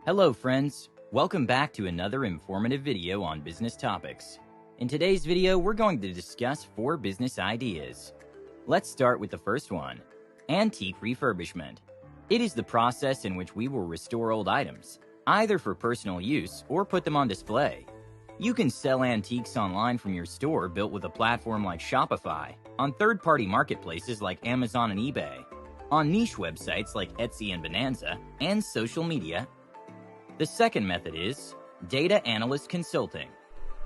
Hello friends, welcome back to another informative video on business topics. In today's video, we're going to discuss 4 business ideas. Let's start with the first one, antique refurbishment. It is the process in which we will restore old items, either for personal use or put them on display. You can sell antiques online from your store built with a platform like Shopify, on third-party marketplaces like Amazon and eBay, on niche websites like Etsy and Bonanza, and social media. The second method is data analyst consulting.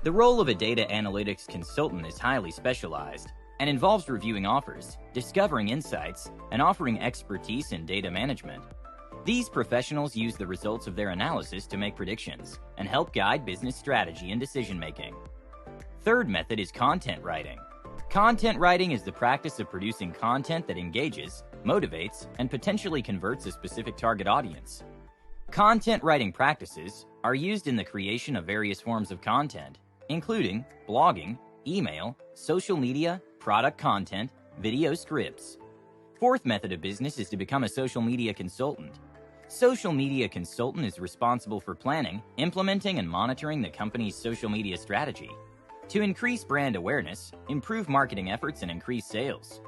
The role of a data analytics consultant is highly specialized and involves reviewing offers, discovering insights, and offering expertise in data management. These professionals use the results of their analysis to make predictions and help guide business strategy and decision-making. Third method is content writing. Content writing is the practice of producing content that engages, motivates, and potentially converts a specific target audience. Content writing practices are used in the creation of various forms of content, including blogging, email, social media, product content, video scripts. Fourth method of business is to become a social media consultant. Social media consultant is responsible for planning, implementing, and monitoring the company's social media strategy to increase brand awareness, improve marketing efforts, and increase sales.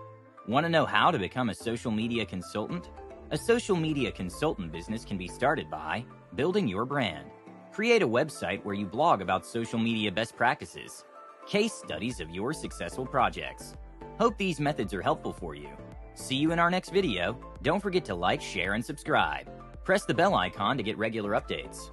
Want to know how to become a social media consultant? A social media consultant business can be started by building your brand. Create a website where you blog about social media best practices, case studies of your successful projects. Hope these methods are helpful for you. See you in our next video. Don't forget to like, share, and subscribe. Press the bell icon to get regular updates.